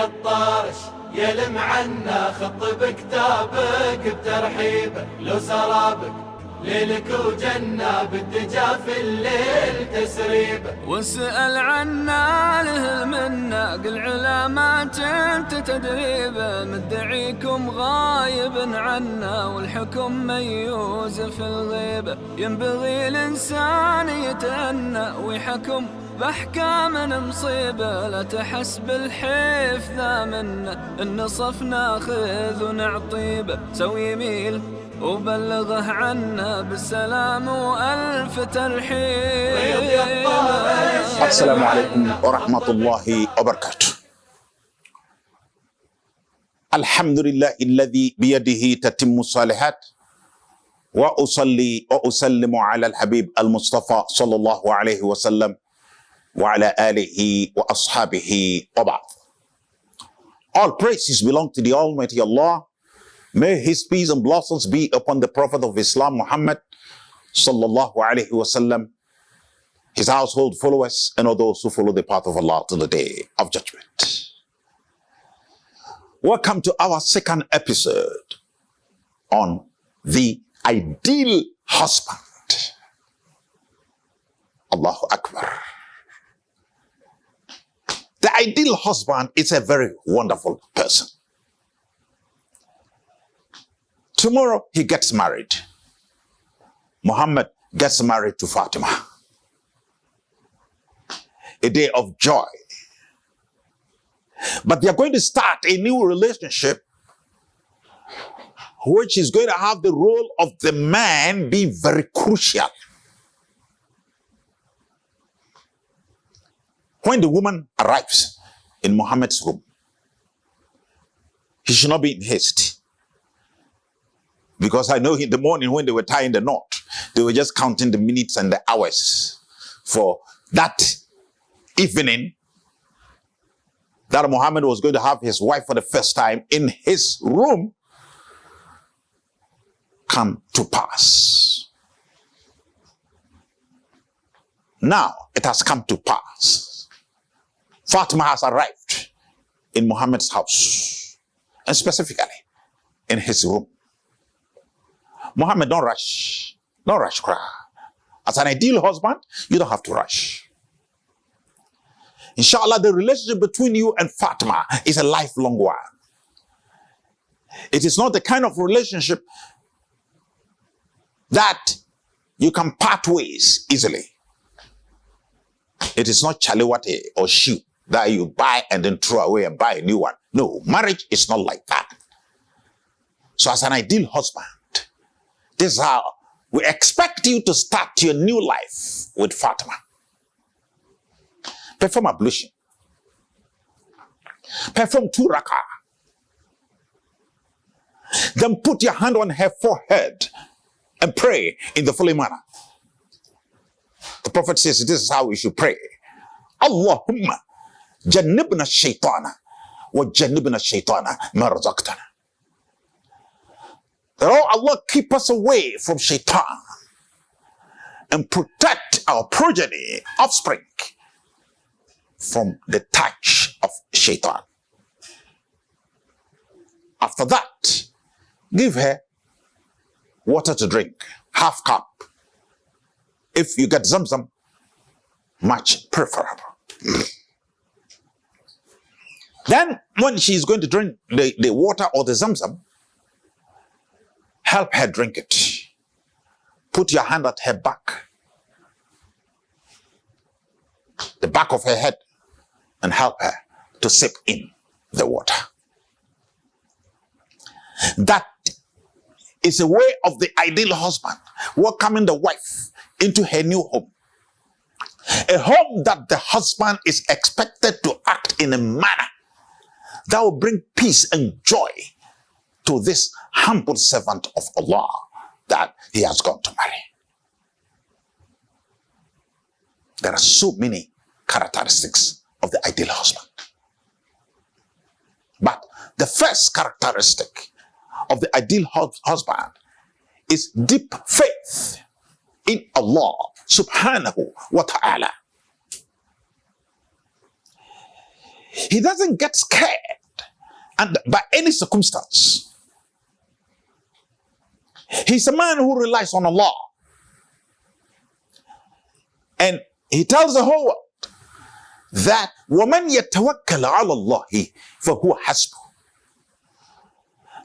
الطارش يلم عنا خط بكتابك بترحيبه لو سرابك ليلك وجنة بالدجا في الليل تسريبه واسأل عنا له المنة قل علامات انت تدريبه مدعيكم غايب عنا والحكم ميوز في الغيبة ينبغي الإنسان يتأنى ويحكم بأحكام مصيبة لا تحس بالحيف ذا منا النصف ناخذ ونعطيبه سوي يميل وبلغه عنا بالسلام وألف ترحيب. السلام عليكم ورحمة الله وبركاته. الحمد لله الذي بيده تتم الصالحات وأصلي وأسلم على الحبيب المصطفى صلى الله عليه وسلم وعلى آله وأصحابه وبعد. All praises belong to the Almighty Allah. May His peace and blessings be upon the Prophet of Islam, Muhammad sallallahu alaihi wasallam, his household followers, and all those who follow the path of Allah to the day of judgment. Welcome to our second episode on the ideal husband. Allahu Akbar. The ideal husband is a very wonderful person. Tomorrow he gets married. Muhammad gets married to Fatima. A day of joy. But they are going to start a new relationship which is going to have the role of the man being very crucial. When the woman arrives in Muhammad's room, he should not be in haste. Because I know in the morning when they were tying the knot, they were just counting the minutes and the hours for that evening that Muhammad was going to have his wife for the first time in his room come to pass. Now it has come to pass. Fatima has arrived in Muhammad's house, and specifically in his room. Muhammad, don't rush. Don't rush, cry. As an ideal husband, you don't have to rush. Inshallah, the relationship between you and Fatima is a lifelong one. It is not the kind of relationship that you can part ways easily. It is not chaliwate or shoe that you buy and then throw away and buy a new one. No, marriage is not like that. So as an ideal husband, this is how we expect you to start your new life with Fatima. Perform ablution. Perform 2 rak'ah. Then put your hand on her forehead and pray in the following manner. The Prophet says this is how we should pray. Allahumma jannibna shaytana wa jannibna shaytana ma razaqtana. That Allah keep us away from shaitan and protect our progeny, offspring, from the touch of shaitan. After that, give her water to drink, half cup. If you get Zamzam, much preferable. Then when she's going to drink the water or the Zamzam, help her drink it. Put your hand at her back, the back of her head, and help her to sip in the water. That is a way of the ideal husband welcoming the wife into her new home. A home that the husband is expected to act in a manner that will bring peace and joy to this humble servant of Allah that he has gone to marry. There are so many characteristics of the ideal husband. But the first characteristic of the ideal husband is deep faith in Allah subhanahu wa ta'ala. He doesn't get scared and by any circumstance. He's a man who relies on Allah. And he tells the whole world that وَمَنْ يَتَوَكَّلَ عَلَى اللَّهِ فَهُوَ حَسْبُهُ.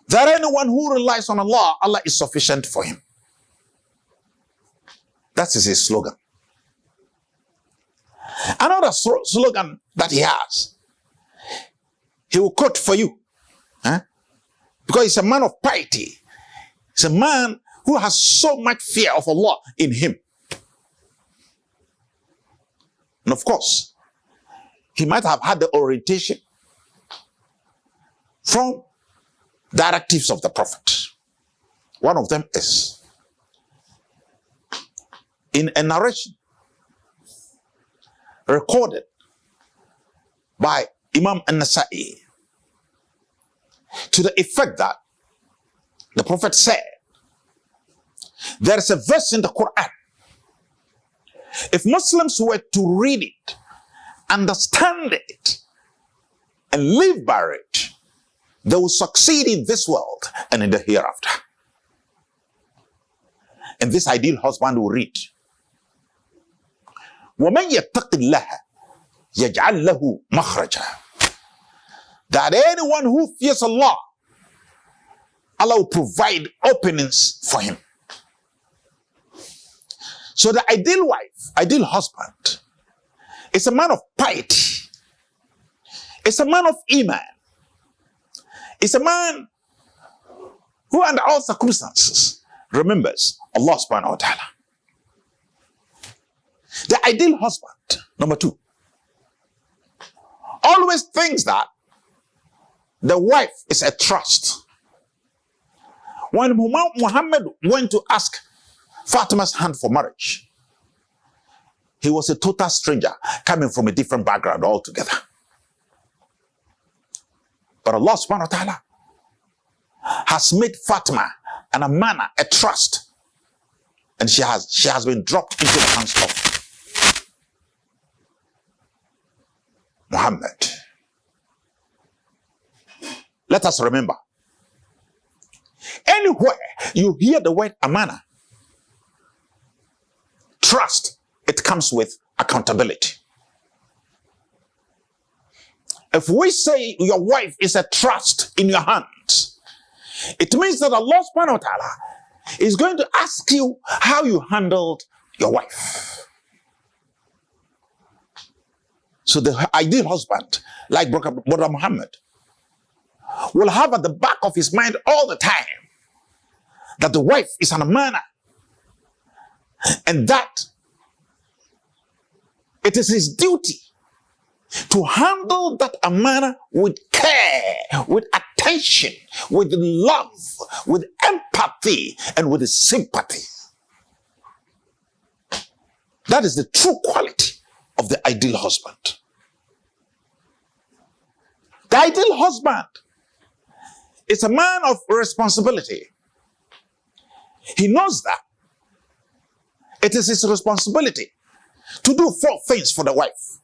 That anyone who relies on Allah, Allah is sufficient for him. That is his slogan. Another slogan that he has, he will quote for you. Because he's a man of piety. He's a man who has so much fear of Allah in him. And of course, he might have had the orientation from directives of the Prophet. One of them is in a narration recorded by Imam An-Nasa'i, to the effect that the Prophet said, there is a verse in the Quran. If Muslims were to read it, understand it, and live by it, they will succeed in this world and in the hereafter. And this ideal husband will read, وَمَنْ يَتَّقِ اللَّهَ يَجْعَلْ لَهُ مَخْرَجًا. That anyone who fears Allah, Allah will provide openings for him. So the ideal wife, ideal husband, is a man of piety. It's a man of iman. It's a man who under all circumstances remembers Allah subhanahu wa ta'ala. The ideal husband, number two, always thinks that the wife is a trust. When Muhammad went to ask Fatima's hand for marriage, he was a total stranger coming from a different background altogether. But Allah subhanahu wa ta'ala has made Fatima and Amana a trust. And she has been dropped into the hands of Muhammad. Let us remember, anywhere you hear the word Amana, trust, it comes with accountability. If we say your wife is a trust in your hands, it means that Allah subhanahu wa ta'ala is going to ask you how you handled your wife. So the ideal husband, like Brother Muhammad, will have at the back of his mind all the time that the wife is an amana, and that it is his duty to handle that amana with care, with attention, with love, with empathy, and with sympathy. That is the true quality of the ideal husband. The ideal husband is a man of responsibility. He knows that it is his responsibility to do 4 things for the wife.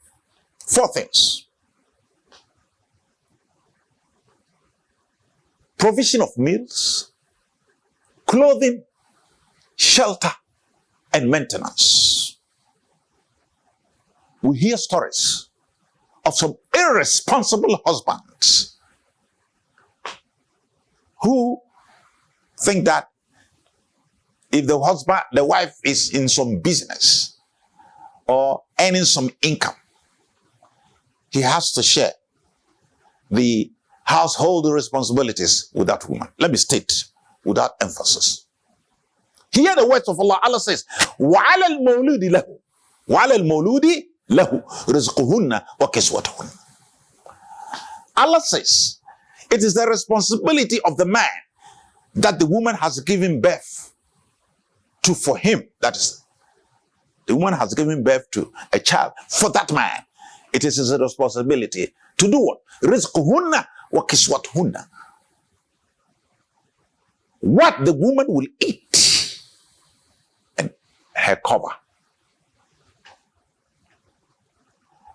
4 things. Provision of meals, clothing, shelter, and maintenance. We hear stories of some irresponsible husbands who think that if the wife is in some business or earning some income, he has to share the household responsibilities with that woman. Let me state without emphasis. Hear the words of Allah. Allah says, وَعَلَى الْمَوْلُودِ لَهُ وَعَلَى الْمَوْلُودِ لَهُ رِزْقُهُنَّ وَكِسْوَتُهُنَّ. Allah says, it is the responsibility of the man that the woman has given birth to for him. That is, the woman has given birth to a child. For that man, it is his responsibility to do what? رِزْقُهُنَّ وَكِسْوَتُهُنَّ. What the woman will eat and her cover.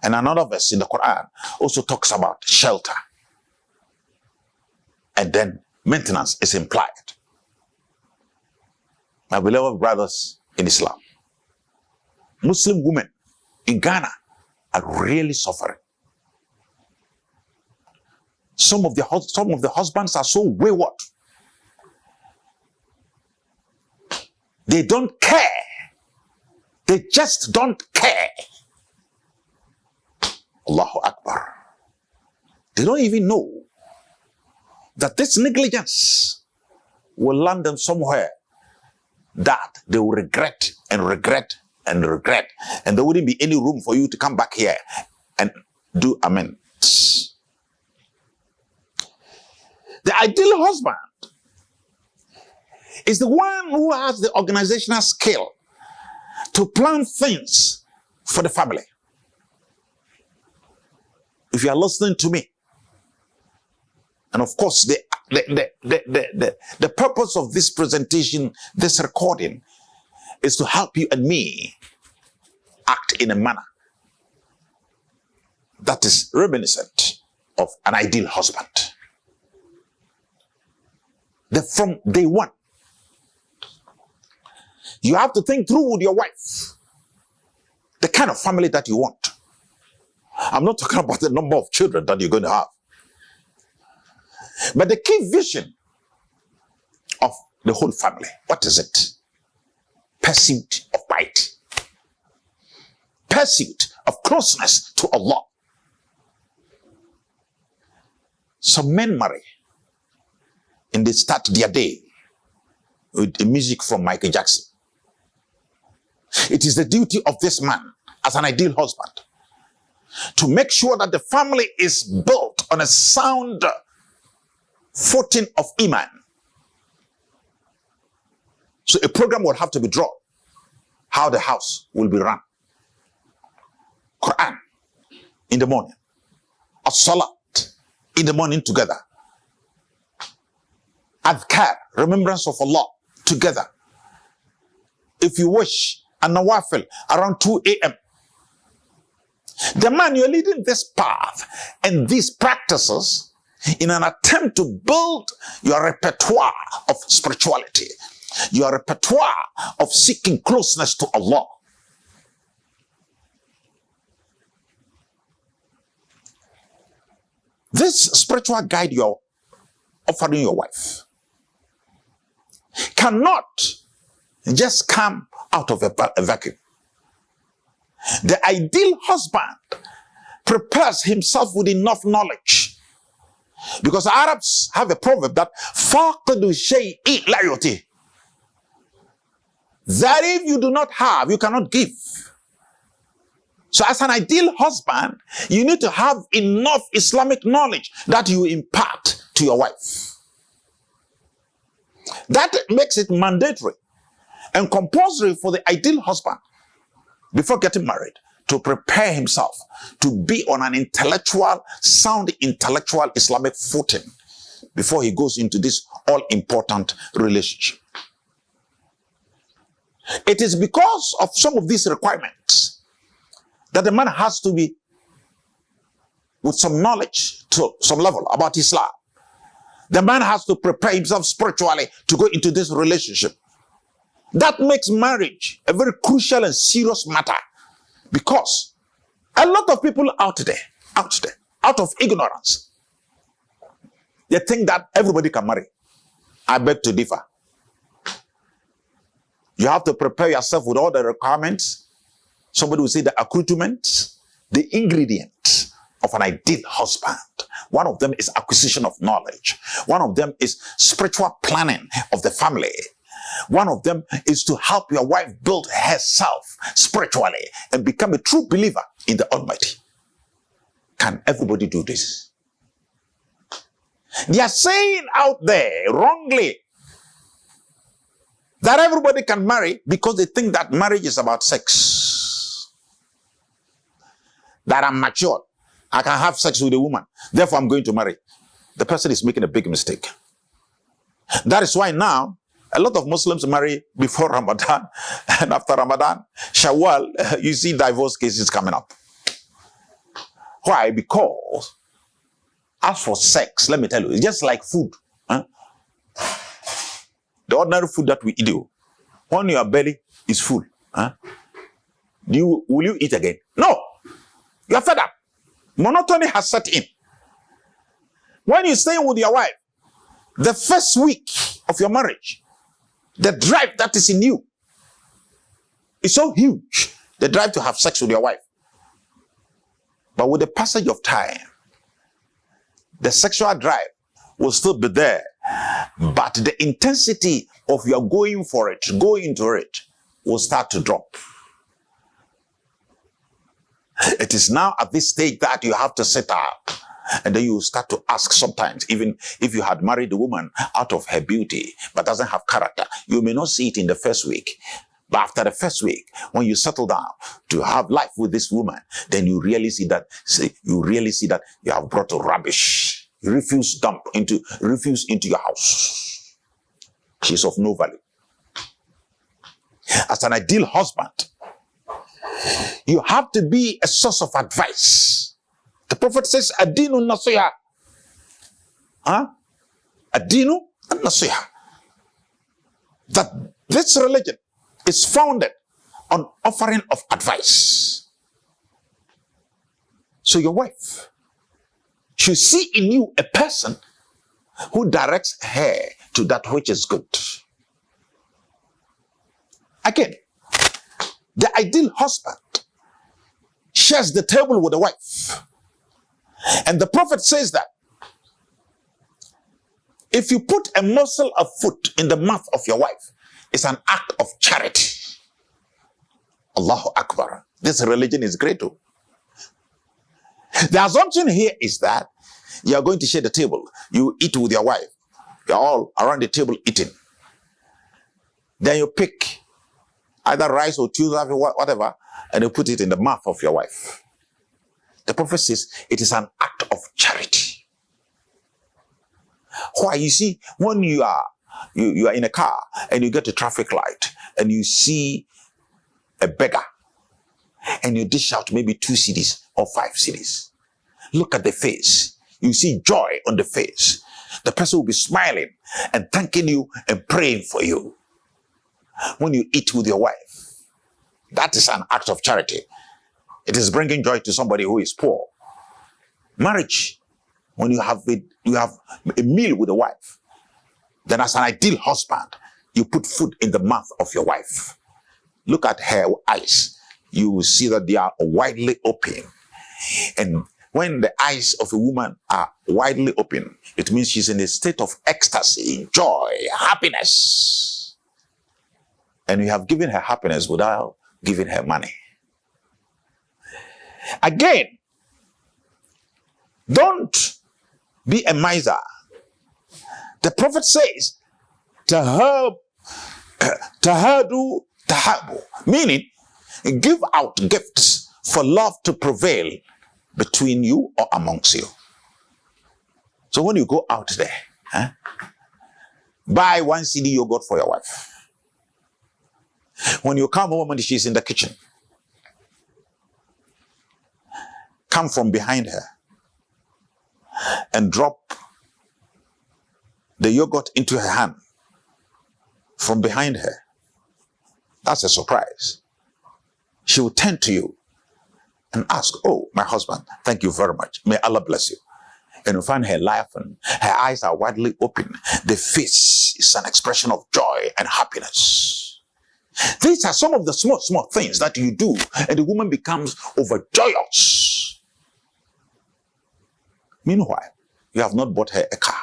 And another verse in the Quran also talks about shelter. and then maintenance is implied. My beloved brothers in Islam, Muslim women in Ghana are really suffering. Some of the husbands are so wayward. They don't care. They just don't care. Allahu Akbar. They don't even know that this negligence will land them somewhere that they will regret and regret and regret. And there wouldn't be any room for you to come back here and do amends. The ideal husband is the one who has the organizational skill to plan things for the family. If you are listening to me, and of course the purpose of this presentation, this recording, is to help you and me act in a manner that is reminiscent of an ideal husband. From day one, you have to think through with your wife the kind of family that you want. I'm not talking about the number of children that you're going to have, but the key vision of the whole family. What is it? Pursuit of piety, pursuit of closeness to Allah. Some men marry and they start their day with the music from Michael Jackson. It is the duty of this man as an ideal husband to make sure that the family is built on a sound footing of Iman. So a program will have to be drawn, how the house will be run. Quran in the morning, as-salat in the morning together, adhkar, remembrance of Allah together. If you wish, a nawafil around 2 a.m. The man, you're leading this path and these practices in an attempt to build your repertoire of spirituality, your repertoire of seeking closeness to Allah. This spiritual guide you're offering your wife cannot just come out of a vacuum. The ideal husband prepares himself with enough knowledge, because Arabs have a proverb that فَاقِدُ الشَّيْءِ لَا يُعْطِيهِ, that if you do not have, you cannot give. So as an ideal husband, you need to have enough Islamic knowledge that you impart to your wife. That makes it mandatory and compulsory for the ideal husband, before getting married, to prepare himself to be on an intellectual, sound intellectual Islamic footing before he goes into this all-important relationship. It is because of some of these requirements that the man has to be with some knowledge to some level about Islam. The man has to prepare himself spiritually to go into this relationship. That makes marriage a very crucial and serious matter, because a lot of people out there, out of ignorance, they think that everybody can marry. I beg to differ. You have to prepare yourself with all the requirements. Somebody will say the accoutrements, the ingredients of an ideal husband. One of them is acquisition of knowledge. One of them is spiritual planning of the family. One of them is to help your wife build herself spiritually and become a true believer in the Almighty. Can everybody do this? They are saying out there wrongly that everybody can marry because they think that marriage is about sex. That I'm mature, I can have sex with a woman, therefore I'm going to marry. The person is making a big mistake. That is why now a lot of Muslims marry before Ramadan, and after Ramadan, Shawwal, you see divorce cases coming up. Why? Because as for sex, let me tell you, it's just like food. Huh? The ordinary food that we eat, when your belly is full, huh? Will you eat again? No. You are fed up. Monotony has set in. When you're staying with your wife, the first week of your marriage, the drive that is in you is so huge, the drive to have sex with your wife. But with the passage of time, the sexual drive will still be there, but the intensity of your going into it, will start to drop. It is now at this stage that you have to set up, and then you start to ask sometimes, even if you had married a woman out of her beauty, but doesn't have character, you may not see it in the first week. But after the first week, when you settle down to have life with this woman, then you really see that you have brought rubbish. You refuse into your house. She's of no value. As an ideal husband, you have to be a source of advice. The Prophet says, Adinu nasiha. Adinu nasiha. That this religion is founded on offering of advice. So your wife should see in you a person who directs her to that which is good. Again, the ideal husband shares the table with the wife. And the Prophet says that if you put a morsel of food in the mouth of your wife, it's an act of charity. Allahu Akbar. This religion is great too. The assumption here is that you are going to share the table. You eat with your wife. You're all around the table eating. Then you pick either rice or choose whatever, and you put it in the mouth of your wife. The Prophet says it is an act of charity. Why? You see, when you are in a car and you get a traffic light and you see a beggar and you dish out maybe 2 cedis or 5 cedis. Look at the face. You see joy on the face. The person will be smiling and thanking you and praying for you. When you eat with your wife, that is an act of charity. It is bringing joy to somebody who is poor. Marriage, when you have a meal with a wife, then as an ideal husband, you put food in the mouth of your wife. Look at her eyes. You will see that they are widely open. And when the eyes of a woman are widely open, it means she's in a state of ecstasy, joy, happiness. And you have given her happiness without giving her money. Again, don't be a miser. The Prophet says, tahadu tahabu, meaning give out gifts for love to prevail between you or amongst you. So when you go out there, buy 1 CD yogurt for your wife. When you come home and she's in the kitchen, come from behind her and drop the yogurt into her hand from behind her. That's a surprise. She will turn to you and ask, oh, my husband, thank you very much. May Allah bless you. And you find her laughing. Her eyes are widely open. The face is an expression of joy and happiness. These are some of the small things that you do, and the woman becomes overjoyous. Meanwhile, you have not bought her a car.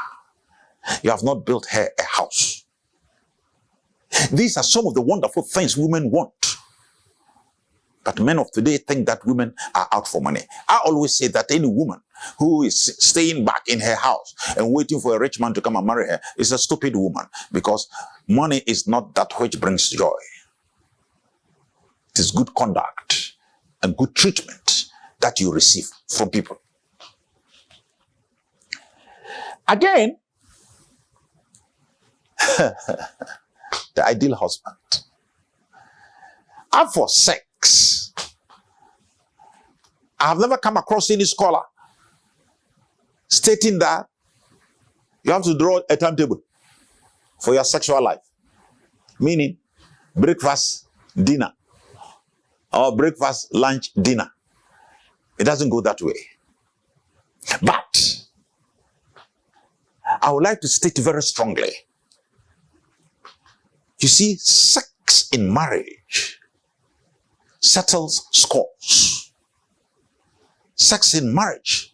You have not built her a house. These are some of the wonderful things women want. But men of today think that women are out for money. I always say that any woman who is staying back in her house and waiting for a rich man to come and marry her is a stupid woman, because money is not that which brings joy. It is good conduct and good treatment that you receive from people. Again, the ideal husband. And for sex, I have never come across any scholar stating that You have to draw a timetable for your sexual life. Meaning, breakfast, dinner, or breakfast, lunch, dinner. It doesn't go that way. But I would like to state very strongly. You see, sex in marriage settles scores. Sex in marriage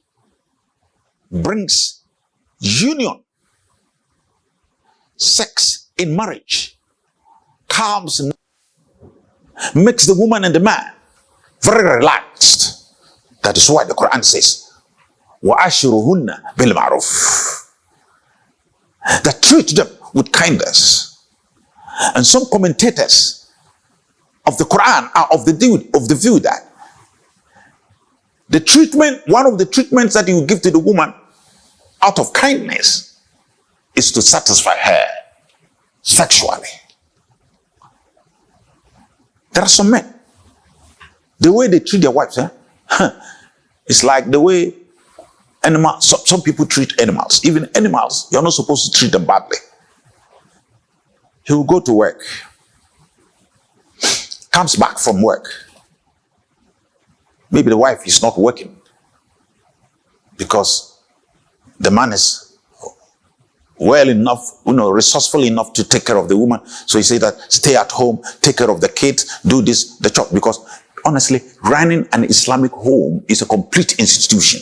brings union. Sex in marriage calms, makes the woman and the man very relaxed. That is why the Quran says, وَأَشِرُهُنَّ بِالْمَعْرُوفِ, that treat them with kindness. And some commentators of the Quran are of the view that the treatment, one of the treatments that you give to the woman out of kindness is to satisfy her sexually. There are some men, the way they treat their wives, it's like the way some people treat animals. Even animals, you're not supposed to treat them badly. He will go to work, comes back from work. Maybe the wife is not working because the man is well enough, resourceful enough to take care of the woman. So he says that stay at home, take care of the kids, do this, the job. Because honestly, running an Islamic home is a complete institution.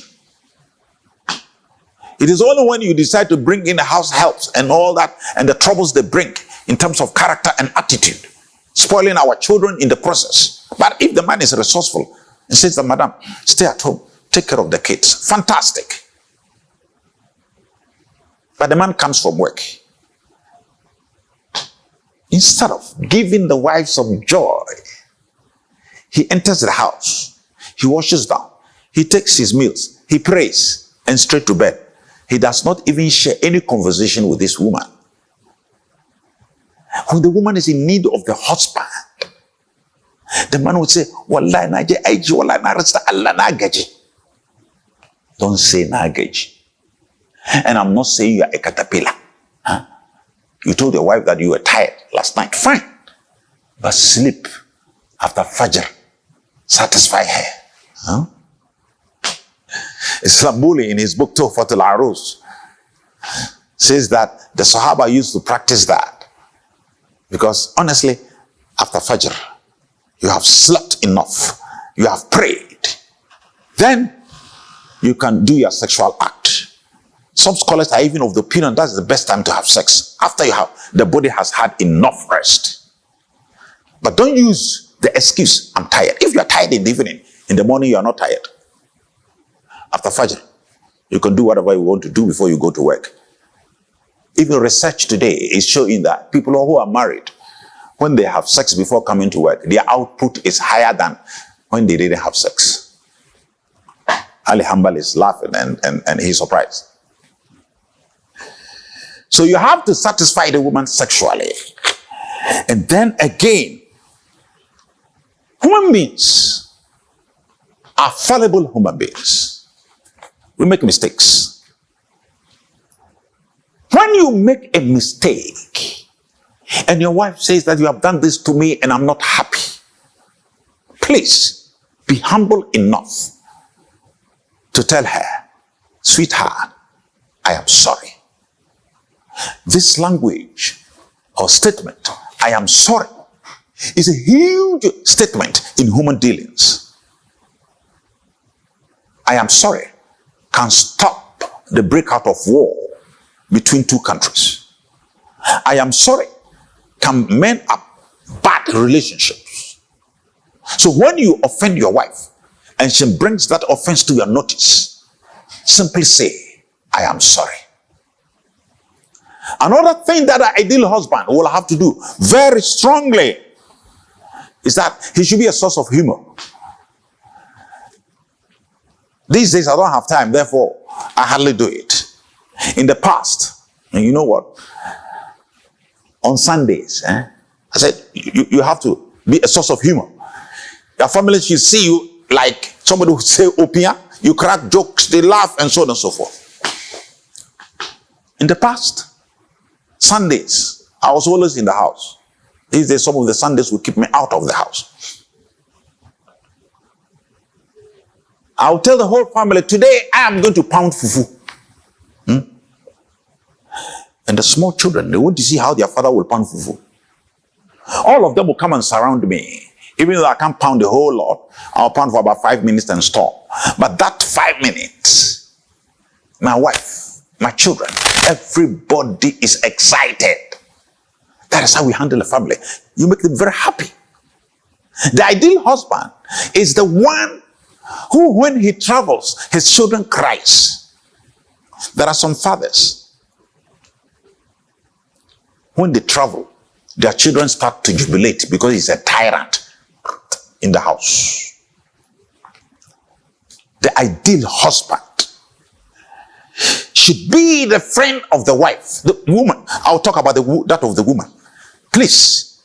It is only when you decide to bring in the house helps and all that and the troubles they bring in terms of character and attitude, spoiling our children in the process. But if the man is resourceful and says that, madam, stay at home, take care of the kids, fantastic. But the man comes from work. Instead of giving the wife some joy, he enters the house, he washes down, he takes his meals, he prays, and straight to bed. He does not even share any conversation with this woman. When the woman is in need of the husband, the man would say, Wallahi naje aiji, wallahi na rasa Allah na gaji. Don't say na gaji. And I'm not saying you are a caterpillar. Huh? You told your wife that you were tired last night. Fine. But sleep after Fajr. Satisfy her. Huh? Islambuli in his book Tuhfatul Aruz says that the Sahaba used to practice that. Because honestly, after Fajr, you have slept enough. You have prayed. Then you can do your sexual act. Some scholars are even of the opinion that's the best time to have sex. After the body has had enough rest. But don't use the excuse, I'm tired. If you're tired in the evening, in the morning you are not tired. After Fajr, you can do whatever you want to do before you go to work. Even research today is showing that people who are married, when they have sex before coming to work, their output is higher than when they didn't have sex. Ali Hambal is laughing and he's surprised. So you have to satisfy the woman sexually. And then again, human beings are fallible human beings. We make mistakes. When you make a mistake and your wife says that you have done this to me and I'm not happy, please be humble enough to tell her, sweetheart, I am sorry. This language or statement, I am sorry, is a huge statement in human dealings. I am sorry can stop the breakout of war between two countries. I am sorry can mend up bad relationships. So when you offend your wife and she brings that offense to your notice, simply say, I am sorry. Another thing that an ideal husband will have to do very strongly is that he should be a source of humor. These days I don't have time, therefore I hardly do it. In the past, and you know what? On Sundays, I said, you have to be a source of humor. Your family should see you like somebody who say opium, you crack jokes, they laugh, and so on and so forth. In the past, Sundays, I was always in the house. These days, some of the Sundays will keep me out of the house. I'll tell the whole family, today I am going to pound fufu. And the small children, they want to see how their father will pound fufu. All of them will come and surround me. Even though I can't pound the whole lot, I'll pound for about 5 minutes and stop. But that 5 minutes, my wife, my children, everybody is excited. That is how we handle a family. You make them very happy. The ideal husband is the one who, when he travels, his children cries. There are some fathers, when they travel, their children start to jubilate because he's a tyrant in the house. The ideal husband should be the friend of the wife, the woman. I'll talk about that of the woman. Please.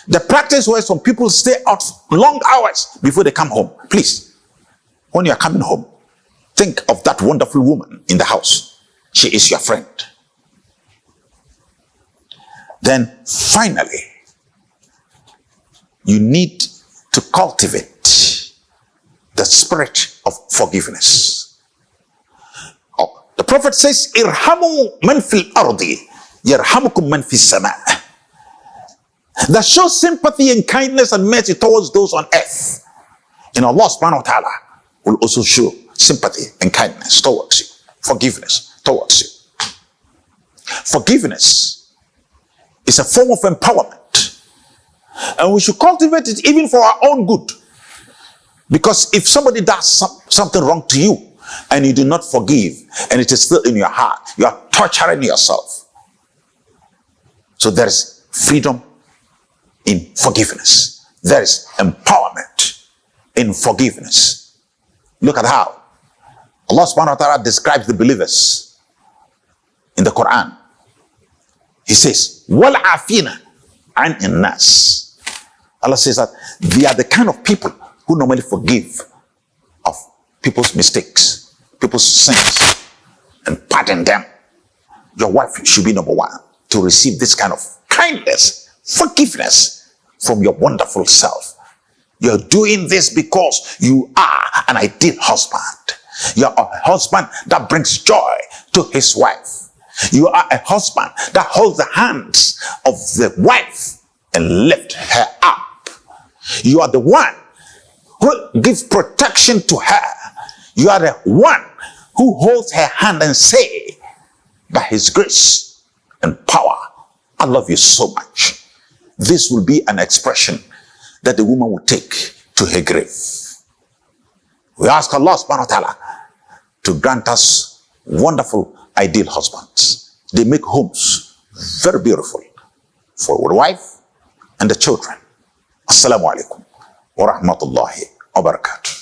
The practice where some people stay out long hours before they come home. Please. When you are coming home, think of that wonderful woman in the house. She is your friend. Then finally, you need to cultivate the spirit of forgiveness. Oh, the Prophet says, Irhamu man fil ardi, yarhamukum man fis sama. That shows sympathy and kindness and mercy towards those on earth. And Allah subhanahu wa ta'ala will also show sympathy and kindness towards you, forgiveness towards you. Forgiveness is a form of empowerment, and we should cultivate it even for our own good. Because if somebody does something wrong to you and you do not forgive, and it is still in your heart, you are torturing yourself. So there is freedom in forgiveness. There is empowerment in forgiveness. Look at how Allah subhanahu wa ta'ala describes the believers in the Quran. He says, وَالْعَافِينَ عَنِ النَّاسِ. Allah says that they are the kind of people who normally forgive of people's mistakes, people's sins, and pardon them. Your wife should be number one to receive this kind of kindness, forgiveness from your wonderful self. You're doing this because you are an ideal husband. You're a husband that brings joy to his wife. You are a husband that holds the hands of the wife and lifts her up. You are the one who gives protection to her. You are the one who holds her hand and say, by his grace and power, I love you so much. This will be an expression that the woman will take to her grave. We ask Allah subhanahu wa ta'ala to grant us wonderful ideal husbands. They make homes very beautiful for the wife and the children. Assalamu alaikum wa rahmatullahi wa barakatuh.